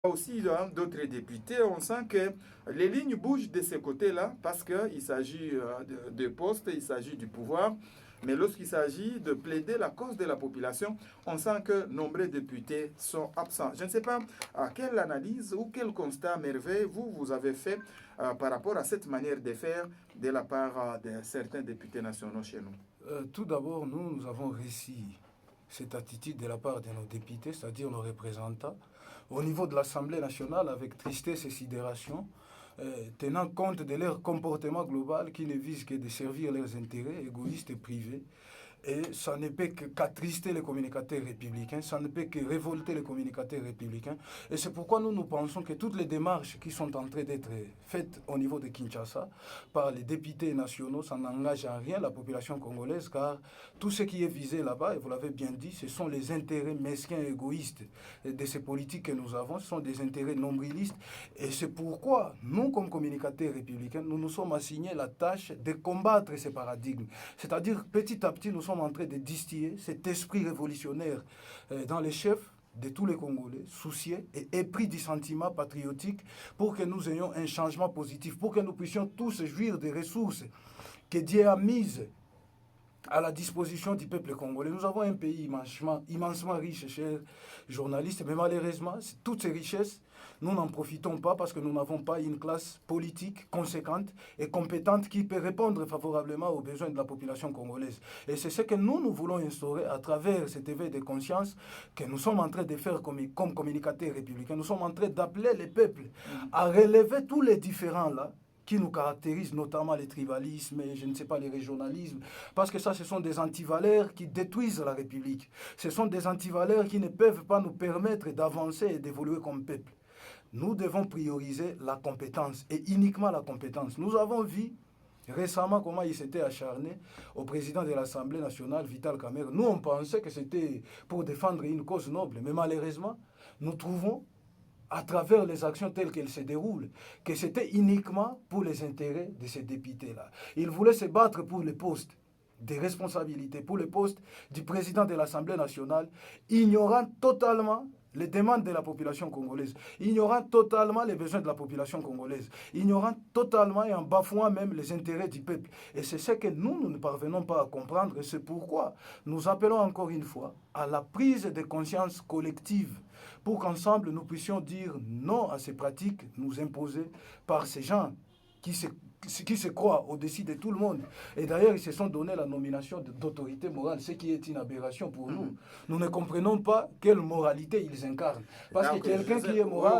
Aussi, hein, d'autres députés, on sent que les lignes bougent de ces côtés-là parce qu'il s'agit de postes, il s'agit du pouvoir. Mais lorsqu'il s'agit de plaider la cause de la population, on sent que nombreux députés sont absents. Je ne sais pas quelle analyse ou quel constat merveilleux vous avez fait par rapport à cette manière de faire de la part de certains députés nationaux chez nous. Tout d'abord, nous avons réussi cette attitude de la part de nos députés, c'est-à-dire nos représentants, au niveau de l'Assemblée nationale avec tristesse et sidération, tenant compte de leur comportement global qui ne vise que de servir leurs intérêts égoïstes et privés. Et ça ne peut qu'attrister les communicateurs républicains, ça ne peut que révolter les communicateurs républicains. Et c'est pourquoi nous pensons que toutes les démarches qui sont en train d'être faites au niveau de Kinshasa par les députés nationaux, ça n'engage en rien la population congolaise, car tout ce qui est visé là-bas, et vous l'avez bien dit, ce sont les intérêts mesquins et égoïstes de ces politiques que nous avons, ce sont des intérêts nombrilistes. Et c'est pourquoi nous, comme communicateurs républicains, nous nous sommes assignés la tâche de combattre ces paradigmes. C'est-à-dire, petit à petit, nous sommes en train de distiller cet esprit révolutionnaire dans les chefs de tous les Congolais, souciés et épris du sentiment patriotique pour que nous ayons un changement positif, pour que nous puissions tous jouir des ressources que Dieu a mises à la disposition du peuple congolais. Nous avons un pays immensement riche, chers journalistes, mais malheureusement, toutes ces richesses, nous n'en profitons pas parce que nous n'avons pas une classe politique conséquente et compétente qui peut répondre favorablement aux besoins de la population congolaise. Et c'est ce que nous voulons instaurer à travers cet éveil de conscience que nous sommes en train de faire comme communicateurs républicains. Nous sommes en train d'appeler les peuples à relever tous les différends là qui nous caractérisent, notamment les tribalismes et je ne sais pas, les régionalismes, parce que ça, ce sont des antivaleurs qui détruisent la République. Ce sont des antivaleurs qui ne peuvent pas nous permettre d'avancer et d'évoluer comme peuple. Nous devons prioriser la compétence et uniquement la compétence. Nous avons vu récemment comment il s'était acharné au président de l'Assemblée nationale, Vital Kamerhe. Nous, on pensait que c'était pour défendre une cause noble, mais malheureusement, nous trouvons à travers les actions telles qu'elles se déroulent, que c'était uniquement pour les intérêts de ces députés-là. Ils voulaient se battre pour les postes des responsabilités, pour le poste du président de l'Assemblée nationale, ignorant totalement les demandes de la population congolaise, ignorant totalement les besoins de la population congolaise, ignorant totalement et en bafouant même les intérêts du peuple. Et c'est ce que nous ne parvenons pas à comprendre et c'est pourquoi nous appelons encore une fois à la prise de conscience collective pour qu'ensemble nous puissions dire non à ces pratiques nous imposées par ces gens qui se croient au-dessus de tout le monde. Et d'ailleurs, ils se sont donné la nomination d'autorité morale, ce qui est une aberration pour nous. Nous ne comprenons pas quelle moralité ils incarnent. Parce que quelqu'un qui est moral...